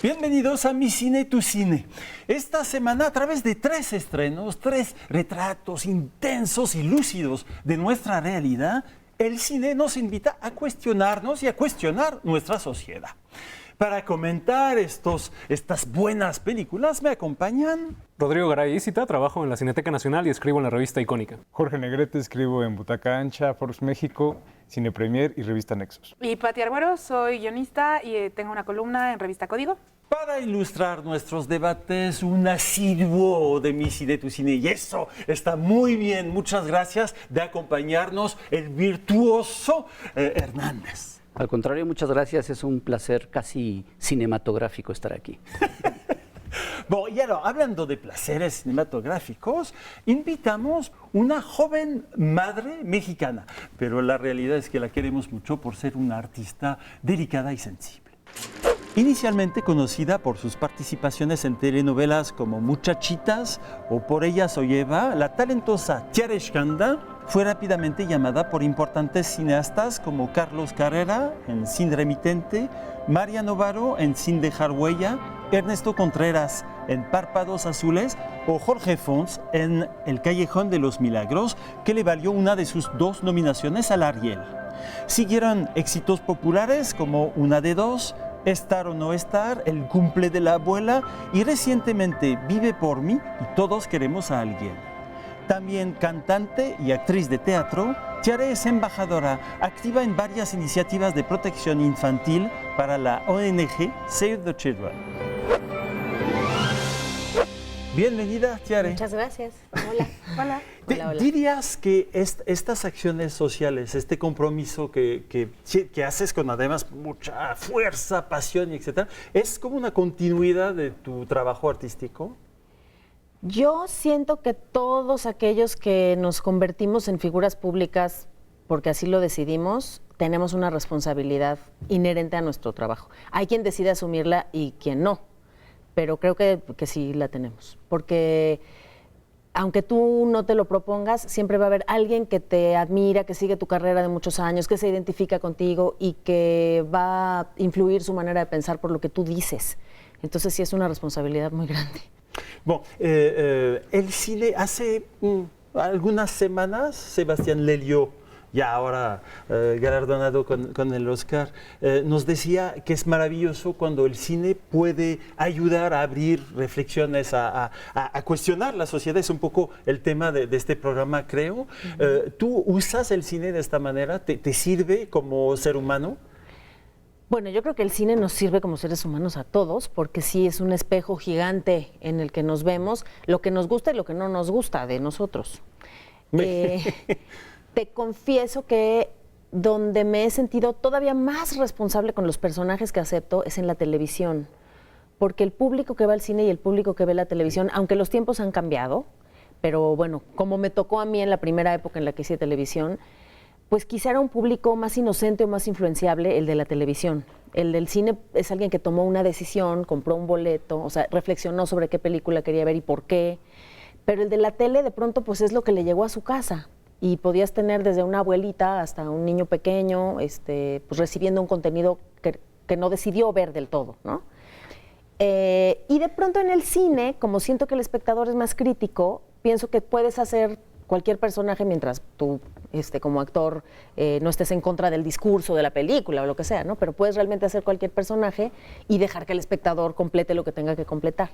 Bienvenidos a Mi Cine, Tu Cine. Esta semana, a través de 3 estrenos, 3 retratos intensos y lúcidos de nuestra realidad, el cine nos invita a cuestionarnos y a cuestionar nuestra sociedad. Para comentar estas buenas películas me acompañan... Rodrigo Garay Ícita, trabajo en la Cineteca Nacional y escribo en la revista Icónica. Jorge Negrete, escribo en Butaca Ancha, Forbes México, Cine Premier y Revista Nexos. Y Pati Arguero, soy guionista y tengo una columna en Revista Código. Para ilustrar nuestros debates, un asiduo de Mi Cine, Tu Cine. Y eso está muy bien. Muchas gracias de acompañarnos, el virtuoso Hernández. Al contrario, muchas gracias. Es un placer casi cinematográfico estar aquí. Bueno, y ahora, hablando de placeres cinematográficos, invitamos una joven madre mexicana, pero la realidad es que la queremos mucho por ser una artista delicada y sensible. Inicialmente conocida por sus participaciones en telenovelas como Muchachitas o Por ella soy Eva, la talentosa Tiare Shkanda fue rápidamente llamada por importantes cineastas como Carlos Carrera en Sin Remitente, María Novaro en Sin dejar huella, Ernesto Contreras en Párpados Azules o Jorge Fons en El Callejón de los Milagros, que le valió una de sus 2 nominaciones al Ariel. Siguieron éxitos populares como Una de dos, Estar o no estar, El cumple de la abuela y recientemente Vive por mí y Todos queremos a alguien. También cantante y actriz de teatro, Tiare es embajadora activa en varias iniciativas de protección infantil para la ONG Save the Children. Bienvenida, Tiare. Muchas gracias. Hola. Hola. Hola, hola. ¿Dirías que estas acciones sociales, este compromiso que haces con además mucha fuerza, pasión, etcétera, es como una continuidad de tu trabajo artístico? Yo siento que todos aquellos que nos convertimos en figuras públicas, porque así lo decidimos, tenemos una responsabilidad inherente a nuestro trabajo. Hay quien decide asumirla y quien no, pero creo que sí la tenemos, porque aunque tú no te lo propongas, siempre va a haber alguien que te admira, que sigue tu carrera de muchos años, que se identifica contigo y que va a influir su manera de pensar por lo que tú dices. Entonces sí es una responsabilidad muy grande. Bueno, el cine, hace algunas semanas, Sebastián Lelio, ya ahora galardonado con el Oscar, nos decía que es maravilloso cuando el cine puede ayudar a abrir reflexiones, a cuestionar la sociedad. Es un poco el tema de este programa, creo. ¿Tú usas el cine de esta manera? ¿Te sirve como ser humano? Bueno, yo creo que el cine nos sirve como seres humanos a todos, porque sí es un espejo gigante en el que nos vemos lo que nos gusta y lo que no nos gusta de nosotros. Te confieso que donde me he sentido todavía más responsable con los personajes que acepto es en la televisión, porque el público que va al cine y el público que ve la televisión, aunque los tiempos han cambiado, pero bueno, como me tocó a mí en la primera época en la que hice televisión, pues quizá era un público más inocente o más influenciable el de la televisión. El del cine es alguien que tomó una decisión, compró un boleto, o sea, reflexionó sobre qué película quería ver y por qué. Pero el de la tele de pronto pues es lo que le llegó a su casa. Y podías tener desde una abuelita hasta un niño pequeño, pues recibiendo un contenido que no decidió ver del todo, ¿no? Y de pronto en el cine, como siento que el espectador es más crítico, pienso que puedes hacer cualquier personaje mientras tú como actor no estés en contra del discurso de la película o lo que sea, ¿no? Pero puedes realmente hacer cualquier personaje y dejar que el espectador complete lo que tenga que completar.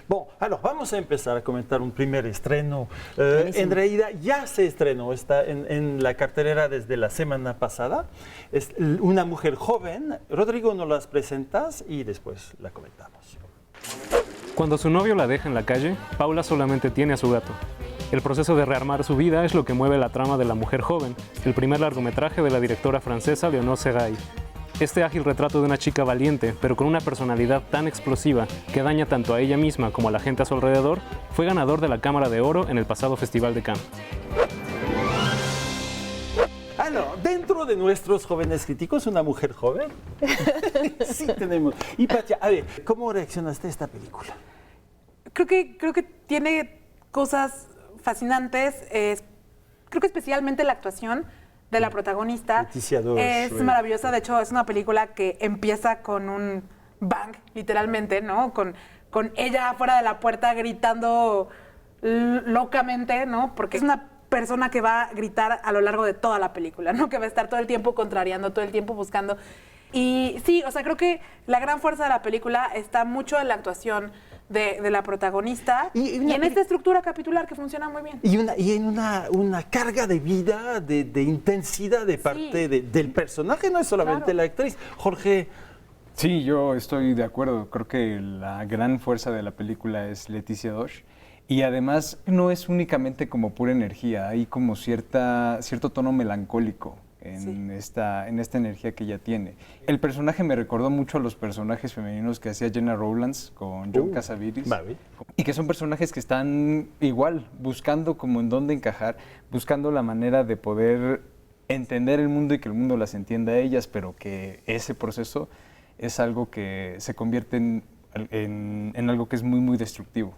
Bueno, vamos a empezar a comentar un primer estreno. En realidad ya se estrenó, está en la cartelera desde la semana pasada. Es Una mujer joven. Rodrigo, nos las presentas y después la comentamos. Cuando su novio la deja en la calle, Paula solamente tiene a su gato. El proceso de rearmar su vida es lo que mueve la trama de La mujer joven, el primer largometraje de la directora francesa Léonore Serrail. Este ágil retrato de una chica valiente, pero con una personalidad tan explosiva que daña tanto a ella misma como a la gente a su alrededor, fue ganador de la Cámara de Oro en el pasado Festival de Cannes. Dentro de nuestros jóvenes críticos, una mujer joven. Sí, tenemos. Y Patia, a ver, ¿cómo reaccionaste a esta película? Creo que tiene cosas fascinantes. Creo que especialmente la actuación de la protagonista Leticia Dorsch, es maravillosa. De hecho, es una película que empieza con un bang, literalmente, ¿no? Con ella afuera de la puerta gritando locamente, ¿no? Porque es una persona que va a gritar a lo largo de toda la película, ¿no? Que va a estar todo el tiempo contrariando, todo el tiempo buscando. Y sí, o sea, creo que la gran fuerza de la película está mucho en la actuación de la protagonista y en esta estructura capitular que funciona muy bien. Y en una carga de vida, de intensidad de parte del personaje, no es solamente la actriz. Jorge. Sí, yo estoy de acuerdo. Creo que la gran fuerza de la película es Leticia Dosh. Y además no es únicamente como pura energía, hay como cierto tono melancólico en esta energía que ella tiene. El personaje me recordó mucho a los personajes femeninos que hacía Gena Rowlands con John Cassavetes. Y que son personajes que están igual, buscando como en dónde encajar, buscando la manera de poder entender el mundo y que el mundo las entienda a ellas, pero que ese proceso es algo que se convierte en algo que es muy, muy destructivo.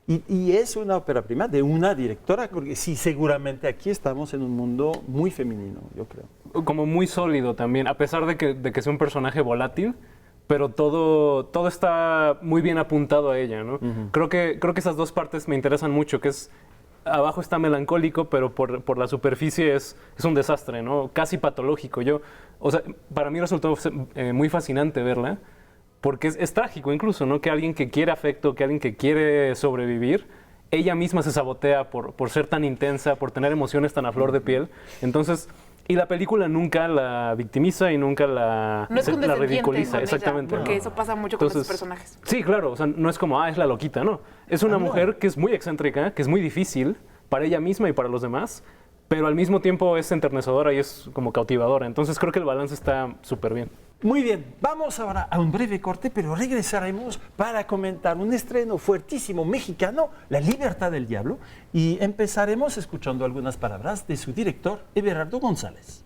Y es una ópera prima de una directora, porque sí, seguramente aquí estamos en un mundo muy femenino, yo creo. Como muy sólido también, a pesar de que sea un personaje volátil, pero todo está muy bien apuntado a ella, ¿no? Creo que esas dos partes me interesan mucho, que es, abajo está melancólico, pero por la superficie es un desastre, ¿no? Casi patológico. O sea, para mí resultó muy fascinante verla, porque es trágico incluso, ¿no? Que alguien que quiere afecto, que alguien que quiere sobrevivir, ella misma se sabotea por ser tan intensa, por tener emociones tan a flor de piel. Entonces, y la película nunca la victimiza y nunca la ridiculiza. Exactamente. Porque eso pasa mucho con esos personajes. Sí, claro, o sea, no es como, es la loquita, no. Es una mujer que es muy excéntrica, que es muy difícil para ella misma y para los demás, pero al mismo tiempo es enternecedora y es como cautivadora. Entonces creo que el balance está súper bien. Muy bien, vamos ahora a un breve corte, pero regresaremos para comentar un estreno fuertísimo mexicano, La Libertad del Diablo, y empezaremos escuchando algunas palabras de su director, Everardo González.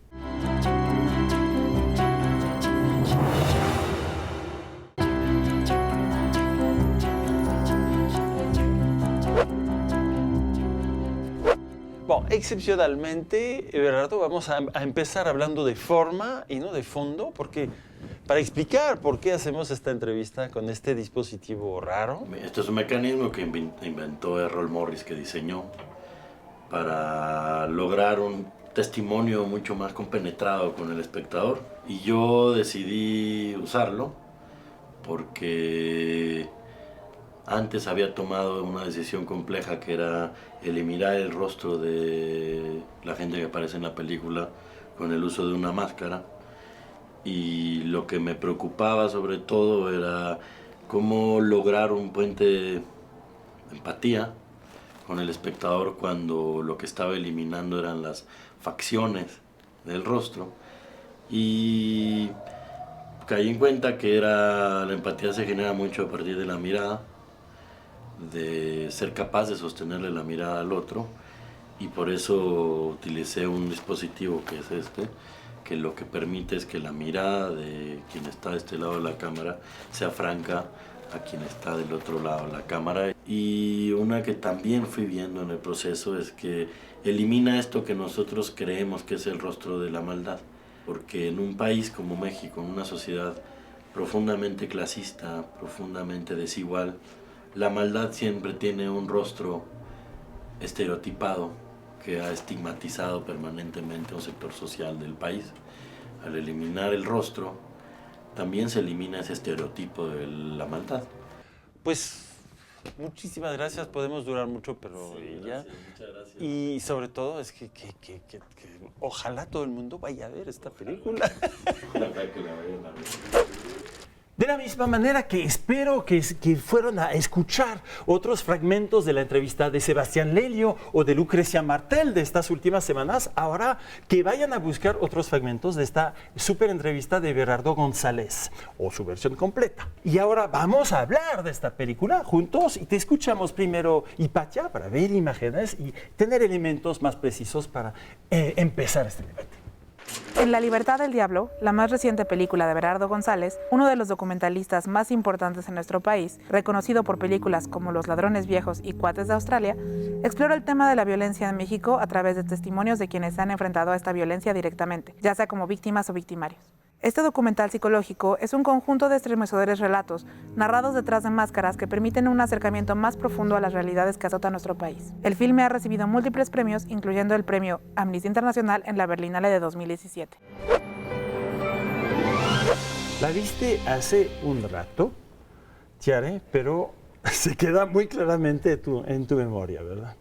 Bueno, excepcionalmente, Everardo, vamos a empezar hablando de forma y no de fondo, porque para explicar por qué hacemos esta entrevista con este dispositivo raro. Esto es un mecanismo que inventó Errol Morris, que diseñó para lograr un testimonio mucho más compenetrado con el espectador. Y yo decidí usarlo porque antes había tomado una decisión compleja, que era eliminar el rostro de la gente que aparece en la película con el uso de una máscara. Y lo que me preocupaba sobre todo era cómo lograr un puente de empatía con el espectador cuando lo que estaba eliminando eran las facciones del rostro. Y caí en cuenta que la empatía se genera mucho a partir de la mirada, de ser capaz de sostenerle la mirada al otro, y por eso utilicé un dispositivo que es este, que lo que permite es que la mirada de quien está de este lado de la cámara sea franca a quien está del otro lado de la cámara. Y una que también fui viendo en el proceso es que elimina esto que nosotros creemos que es el rostro de la maldad, porque en un país como México, en una sociedad profundamente clasista, profundamente desigual, la maldad siempre tiene un rostro estereotipado que ha estigmatizado permanentemente a un sector social del país. Al eliminar el rostro, también se elimina ese estereotipo de la maldad. Pues muchísimas gracias, podemos durar mucho, pero Sí, ya. muchas gracias. Y sobre todo es que ojalá todo el mundo vaya a ver esta película. Ojalá que la vayan a ver. De la misma manera que espero que fueron a escuchar otros fragmentos de la entrevista de Sebastián Lelio o de Lucrecia Martel de estas últimas semanas, ahora que vayan a buscar otros fragmentos de esta súper entrevista de Everardo González o su versión completa. Y ahora vamos a hablar de esta película juntos y te escuchamos primero, Hipatia, para ver imágenes y tener elementos más precisos para empezar este debate. En La Libertad del Diablo, la más reciente película de Everardo González, uno de los documentalistas más importantes en nuestro país, reconocido por películas como Los Ladrones Viejos y Cuates de Australia, explora el tema de la violencia en México a través de testimonios de quienes se han enfrentado a esta violencia directamente, ya sea como víctimas o victimarios. Este documental psicológico es un conjunto de estremecedores relatos, narrados detrás de máscaras que permiten un acercamiento más profundo a las realidades que azotan nuestro país. El filme ha recibido múltiples premios, incluyendo el premio Amnistía Internacional en la Berlinale de 2017. La viste hace un rato, Tiare, pero se queda muy claramente en tu memoria, ¿verdad?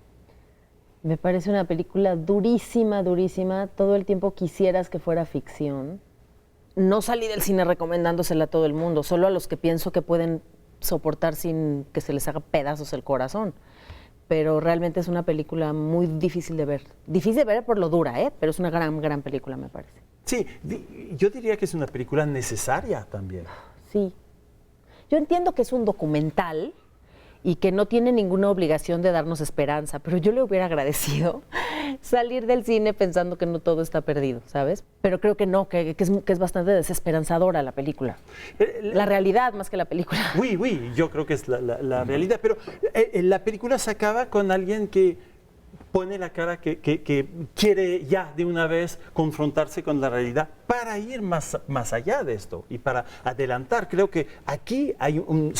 Me parece una película durísima, durísima. Todo el tiempo quisieras que fuera ficción. No salí del cine recomendándosela a todo el mundo, solo a los que pienso que pueden soportar sin que se les haga pedazos el corazón. Pero realmente es una película muy difícil de ver. Difícil de ver por lo dura, pero es una gran, gran película, me parece. Sí, yo diría que es una película necesaria también. Sí. Yo entiendo que es un documental y que no tiene ninguna obligación de darnos esperanza, pero yo le hubiera agradecido salir del cine pensando que no todo está perdido, ¿sabes? Pero creo que no, que es bastante desesperanzadora la película. La realidad más que la película. Oui, yo creo que es la realidad, pero la película se acaba con alguien que pone la cara que quiere ya de una vez confrontarse con la realidad para ir más allá de esto y para adelantar. Creo que aquí hay un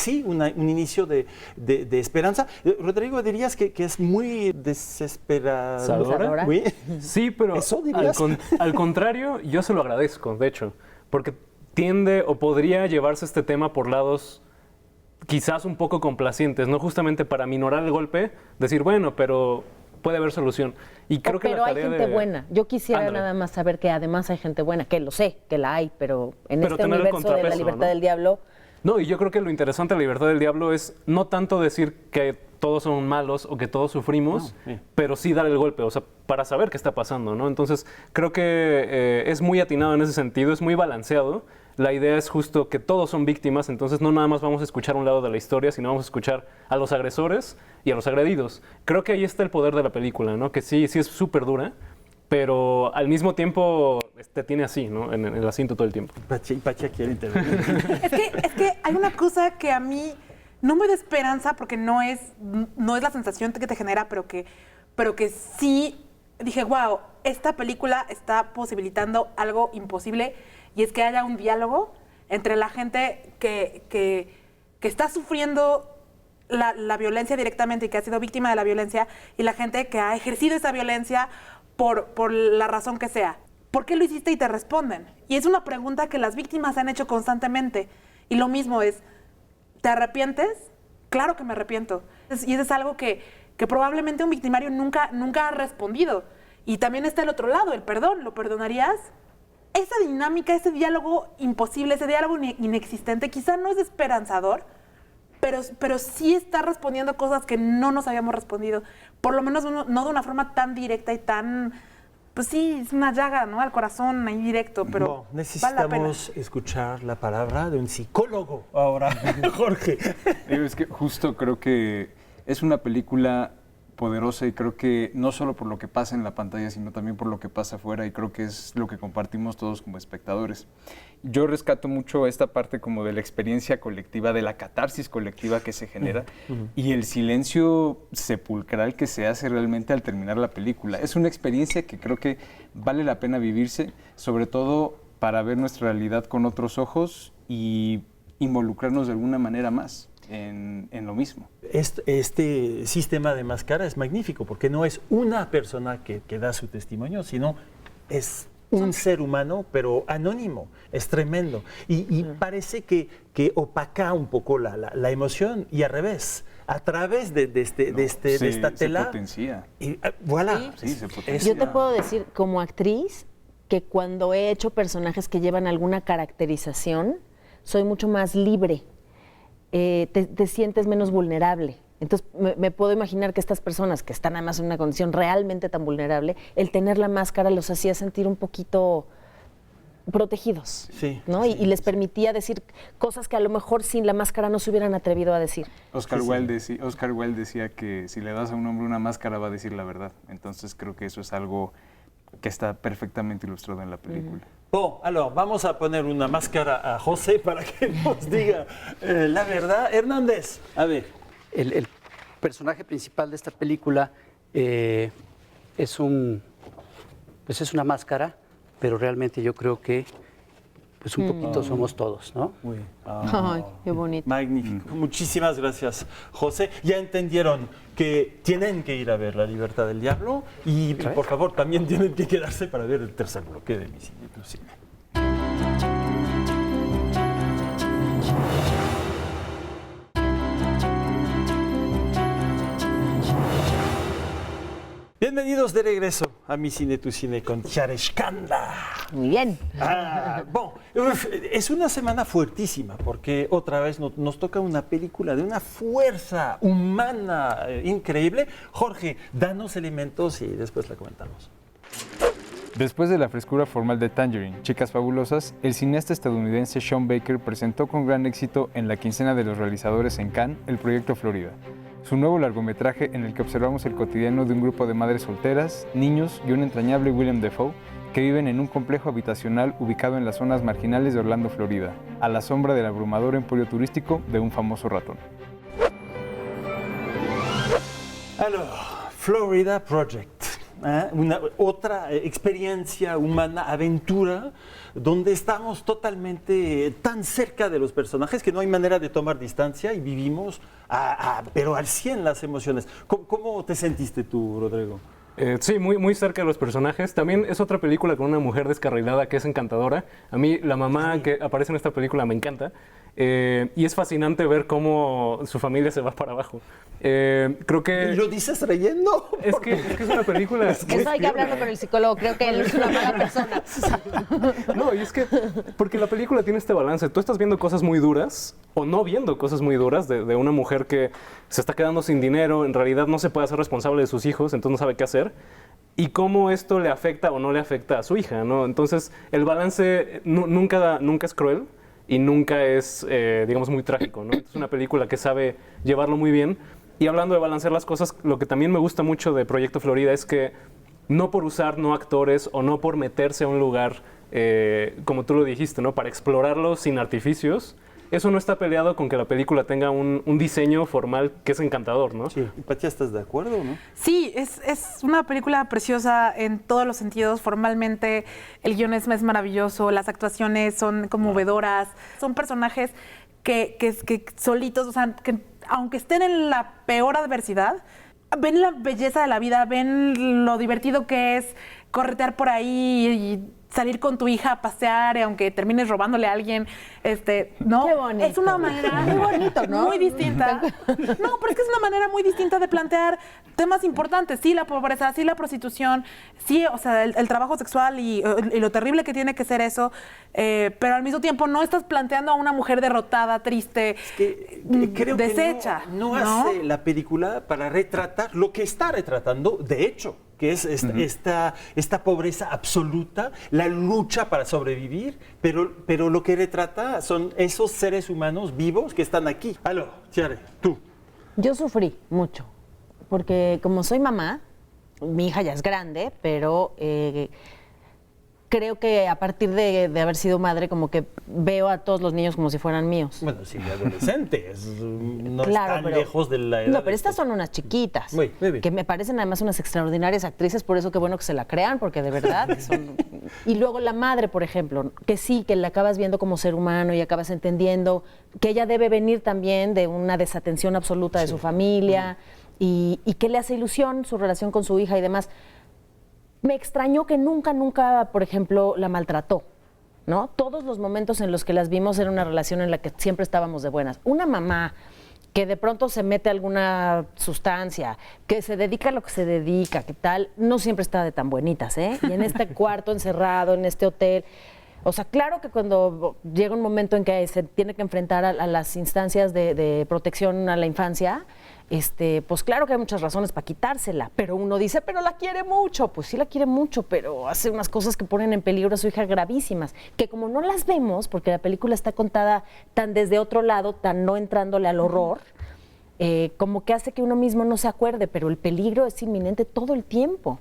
inicio de esperanza. Rodrigo, ¿dirías que es muy desesperadora? ¿Sí? Sí, pero al contrario, yo se lo agradezco, de hecho, porque tiende o podría llevarse este tema por lados quizás un poco complacientes, no justamente para minorar el golpe, decir, bueno, pero puede haber solución. Y creo que pero hay gente buena. Yo quisiera nada más saber que además hay gente buena, que lo sé, que la hay, pero en este universo de La Libertad del Diablo... No, y yo creo que lo interesante de La Libertad del Diablo es no tanto decir que todos son malos o que todos sufrimos, pero sí dar el golpe, o sea, para saber qué está pasando, ¿no? Entonces, creo que es muy atinado en ese sentido, es muy balanceado. La idea es justo que todos son víctimas, entonces no nada más vamos a escuchar un lado de la historia, sino vamos a escuchar a los agresores y a los agredidos. Creo que ahí está el poder de la película, ¿no? Que sí es súper dura, pero al mismo tiempo te tiene así, ¿no? En el asiento todo el tiempo. Pacha quiere intervenir. Es que hay una cosa que a mí no me da esperanza porque no es la sensación que te genera, pero que sí dije, wow, esta película está posibilitando algo imposible, y es que haya un diálogo entre la gente que está sufriendo la violencia directamente y que ha sido víctima de la violencia, y la gente que ha ejercido esa violencia por la razón que sea. ¿Por qué lo hiciste? Y te responden. Y es una pregunta que las víctimas han hecho constantemente. Y lo mismo es, ¿te arrepientes? Claro que me arrepiento. Y eso es algo que probablemente un victimario nunca ha respondido. Y también está el otro lado, el perdón. ¿Lo perdonarías? Esa dinámica, ese diálogo imposible, ese diálogo inexistente, quizá no es esperanzador, pero sí está respondiendo cosas que no nos habíamos respondido. Por lo menos no de una forma tan directa y tan... Pues sí, es una llaga, ¿no? Al corazón, ahí directo, pero no, necesitamos vale la pena escuchar la palabra de un psicólogo ahora, Jorge. Es que justo creo que es una película poderosa y creo que no solo por lo que pasa en la pantalla, sino también por lo que pasa afuera, y creo que es lo que compartimos todos como espectadores. Yo rescato mucho esta parte como de la experiencia colectiva, de la catarsis colectiva que se genera y el silencio sepulcral que se hace realmente al terminar la película. Es una experiencia que creo que vale la pena vivirse, sobre todo para ver nuestra realidad con otros ojos y involucrarnos de alguna manera más en lo mismo. Este sistema de máscara es magnífico porque no es una persona que da su testimonio, sino es un ser humano, pero anónimo. Es tremendo. Y parece que opaca un poco la emoción, y al revés. A través de esta tela... Se potencia. Y, voilà. Sí, se potencia. Yo te puedo decir, como actriz, que cuando he hecho personajes que llevan alguna caracterización, soy mucho más libre. Te sientes menos vulnerable. Entonces, me puedo imaginar que estas personas que están además en una condición realmente tan vulnerable, el tener la máscara los hacía sentir un poquito protegidos, sí, ¿no? Sí, y les permitía decir cosas que a lo mejor sin la máscara no se hubieran atrevido a decir. Oscar Wilde decía que si le das a un hombre una máscara va a decir la verdad. Entonces, creo que eso es algo que está perfectamente ilustrado en la película. Bon, alors, vamos a poner una máscara a José para que nos diga la verdad. Hernández, a ver. El personaje principal de esta película es una máscara, pero realmente yo creo que pues un poquito somos todos, ¿no? Uy, Ay, qué bonito. magnífico. Muchísimas gracias, José. Ya entendieron que tienen que ir a ver La Libertad del Diablo y por favor también tienen que quedarse para ver el tercer bloque de Mi Cine, Tu Cine. Bienvenidos de regreso a Mi Cine, Tu Cine con Chareshkanda. Muy bien. Es una semana fuertísima porque otra vez nos toca una película de una fuerza humana increíble. Jorge, danos elementos y después la comentamos. Después de la frescura formal de Tangerine, Chicas Fabulosas, el cineasta estadounidense Sean Baker presentó con gran éxito en la quincena de los realizadores en Cannes el Proyecto Florida, su nuevo largometraje en el que observamos el cotidiano de un grupo de madres solteras, niños y un entrañable Willem Dafoe que viven en un complejo habitacional ubicado en las zonas marginales de Orlando, Florida, a la sombra del abrumador emporio turístico de un famoso ratón. Alors, Florida Project. Otra experiencia humana, aventura, donde estamos totalmente tan cerca de los personajes que no hay manera de tomar distancia y vivimos pero al 100 las emociones. ¿Cómo te sentiste tú, Rodrigo? Sí, muy cerca de los personajes. También es otra película con una mujer descarrilada que es encantadora. A mí la mamá que aparece en esta película me encanta. Y es fascinante ver cómo su familia se va para abajo. Creo que... ¿Y lo dices reyendo? Es que es una película... Eso hay que hablarlo con el psicólogo. Creo que él es una mala persona. No, y es que... Porque la película tiene este balance. Tú estás viendo cosas muy duras o no viendo cosas muy duras de una mujer que se está quedando sin dinero, en realidad no se puede hacer responsable de sus hijos, entonces no sabe qué hacer. Y cómo esto le afecta o no le afecta a su hija, ¿no? Entonces, el balance nunca es cruel y nunca es, digamos, muy trágico, ¿no? Es una película que sabe llevarlo muy bien. Y hablando de balancear las cosas, lo que también me gusta mucho de Proyecto Florida es que no por usar no actores o no por meterse a un lugar, como tú lo dijiste, ¿no? Para explorarlo sin artificios, eso no está peleado con que la película tenga un diseño formal que es encantador, ¿no? Sí. Patia, ¿estás de acuerdo, no? Sí, es una película preciosa en todos los sentidos. Formalmente, el guion es maravilloso, las actuaciones son conmovedoras, son personajes que solitos, o sea, que aunque estén en la peor adversidad, ven la belleza de la vida, ven lo divertido que es corretear por ahí y salir con tu hija a pasear, aunque termines robándole a alguien, ¿no? Qué bonito. Es una manera muy bonito, ¿no? muy distinta. No, pero es que es una manera muy distinta de plantear temas importantes. Sí, la pobreza, sí, la prostitución, sí, o sea, el trabajo sexual y lo terrible que tiene que ser eso, pero al mismo tiempo no estás planteando a una mujer derrotada, triste, Creo deshecha. que no hace la película para retratar lo que está retratando, de hecho, que es esta pobreza absoluta, la lucha para sobrevivir, pero lo que retrata son esos seres humanos vivos que están aquí. Aló, Chiare, tú. Yo sufrí mucho, porque como soy mamá, mi hija ya es grande, pero creo que a partir de haber sido madre, como que veo a todos los niños como si fueran míos. Bueno, sí, adolescentes, no Claro, están lejos de la edad. No, pero estas son unas chiquitas, Muy bien. que me parecen además unas extraordinarias actrices, por eso qué bueno que se la crean, porque de verdad son... Y luego la madre, por ejemplo, que sí, que la acabas viendo como ser humano y acabas entendiendo que ella debe venir también de una desatención absoluta de su familia y que le hace ilusión su relación con su hija y demás. Me extrañó que nunca, por ejemplo, la maltrató, ¿no? Todos los momentos en los que las vimos era una relación en la que siempre estábamos de buenas. Una mamá que de pronto se mete a alguna sustancia, que se dedica a lo que se dedica, que tal, no siempre está de tan buenitas, ¿eh? Y en este cuarto encerrado, en este hotel... O sea, claro que cuando llega un momento en que se tiene que enfrentar a las instancias de protección a la infancia, pues claro que hay muchas razones para quitársela, pero uno dice, pero la quiere mucho, pues sí la quiere mucho, pero hace unas cosas que ponen en peligro a su hija gravísimas, que como no las vemos, porque la película está contada tan desde otro lado, tan no entrándole al horror, como que hace que uno mismo no se acuerde, pero el peligro es inminente todo el tiempo.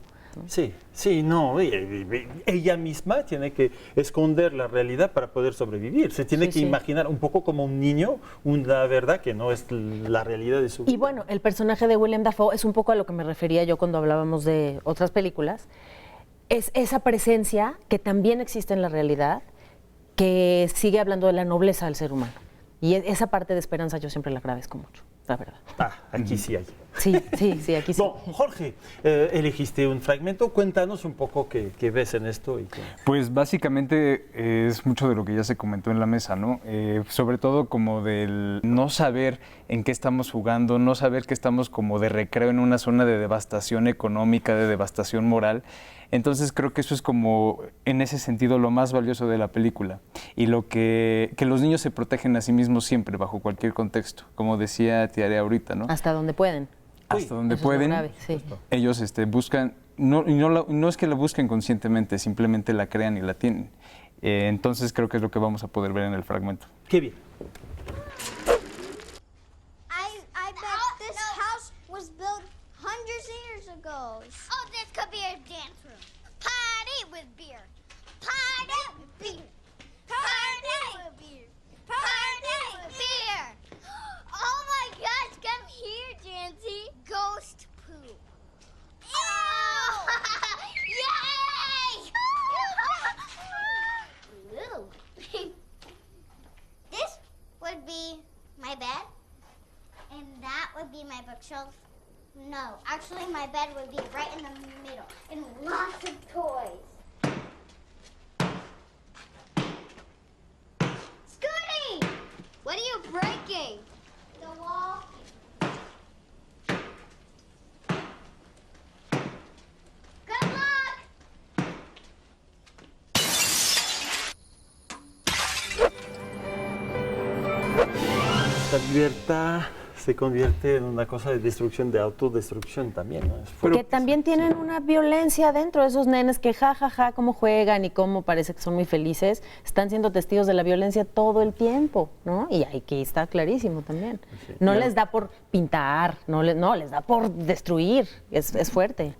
Sí, no, ella misma tiene que esconder la realidad para poder sobrevivir. Se tiene que imaginar un poco como un niño, una verdad que no es la realidad de su vida. Y bueno, el personaje de Willem Dafoe es un poco a lo que me refería yo cuando hablábamos de otras películas. Es esa presencia que también existe en la realidad que sigue hablando de la nobleza del ser humano. Y esa parte de esperanza yo siempre la agradezco mucho, la verdad. Aquí sí hay. Sí, aquí sí. Bueno, Jorge, elegiste un fragmento. Cuéntanos un poco qué ves en esto. Pues básicamente es mucho de lo que ya se comentó en la mesa, ¿no? Sobre todo como del no saber en qué estamos jugando, no saber que estamos como de recreo en una zona de devastación económica, de devastación moral. Entonces creo que eso es como, en ese sentido, lo más valioso de la película. Y lo que los niños se protegen a sí mismos siempre, bajo cualquier contexto. Como decía Tiare ahorita, ¿no? Hasta donde pueden. Hasta donde Eso pueden. es lo grave, sí. Ellos buscan, no es que la busquen conscientemente, simplemente la crean y la tienen. Entonces creo que es lo que vamos a poder ver en el fragmento. Qué bien. I bet this house was built hundreds of years ago. Oh, this could be a dance room. Party with beer. Party with beer. Party with beer. Party with beer. Oh my gosh, come here, Jancy. Ghost poo. Oh! Yay! Ooh. This would be my bed, and that would be my bookshelf. No, actually my bed would be right in the middle, and lots of toys. Scooty! What are you breaking? The wall. Good luck! Esta libertad se convierte en una cosa de destrucción, de autodestrucción también, ¿no? Es Que fuerte. también tienen una violencia dentro de esos nenes que cómo juegan y cómo parece que son muy felices, están siendo testigos de la violencia todo el tiempo, ¿no? Y aquí está clarísimo también. Sí, no claro. les da por pintar, les da por destruir, es fuerte.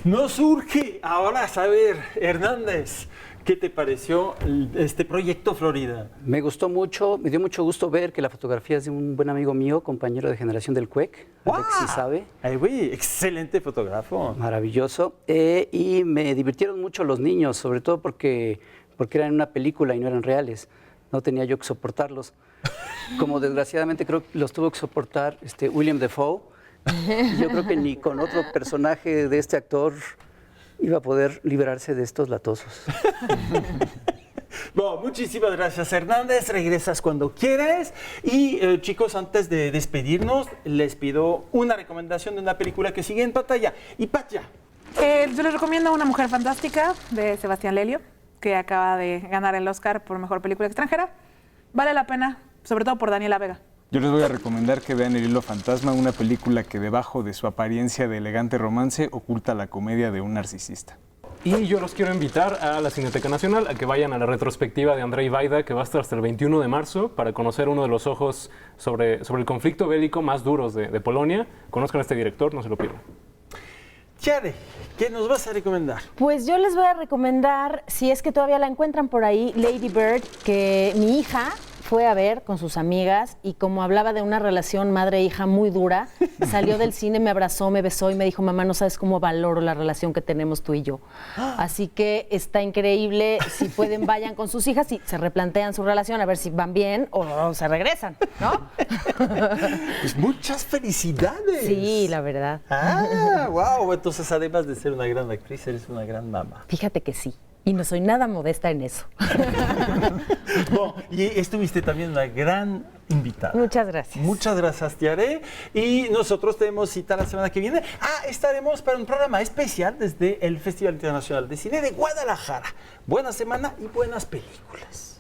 Nos surge ahora saber, Hernández, ¿qué te pareció este proyecto Florida? Me gustó mucho, me dio mucho gusto ver que la fotografía es de un buen amigo mío, compañero de generación del CUEC, Alexis Sabe. Ay, güey, excelente fotógrafo. Maravilloso. Y me divirtieron mucho los niños, sobre todo porque eran una película y no eran reales. No tenía yo que soportarlos. Como desgraciadamente creo que los tuvo que soportar William Dafoe. Yo creo que ni con otro personaje de este actor iba a poder liberarse de estos latosos. Bueno, muchísimas gracias, Hernández. Regresas cuando quieras. Y chicos, antes de despedirnos, les pido una recomendación de una película que sigue en pantalla. Y Patya. Yo les recomiendo Una mujer fantástica de Sebastián Lelio, que acaba de ganar el Oscar por mejor película extranjera. Vale la pena, sobre todo por Daniela Vega. Yo les voy a recomendar que vean El hilo fantasma, una película que debajo de su apariencia de elegante romance oculta la comedia de un narcisista. Y yo los quiero invitar a la Cineteca Nacional a que vayan a la retrospectiva de Andrzej Wajda, que va a estar hasta el 21 de marzo, para conocer uno de los ojos sobre el conflicto bélico más duros de Polonia. Conozcan a este director, no se lo pierdan. Tiare, ¿qué nos vas a recomendar? Pues yo les voy a recomendar, si es que todavía la encuentran por ahí, Lady Bird, que mi hija fue a ver con sus amigas y como hablaba de una relación madre-hija muy dura, salió del cine, me abrazó, me besó y me dijo, mamá, no sabes cómo valoro la relación que tenemos tú y yo. Así que está increíble, si pueden vayan con sus hijas y se replantean su relación a ver si van bien o se regresan, ¿no? Pues muchas felicidades. Sí, la verdad. Wow, entonces además de ser una gran actriz, eres una gran mamá. Fíjate que sí. Y no soy nada modesta en eso. Bueno, y estuviste también una gran invitada. Muchas gracias. Muchas gracias, Tiare. Y nosotros tenemos cita la semana que viene. Estaremos para un programa especial desde el Festival Internacional de Cine de Guadalajara. Buena semana y buenas películas.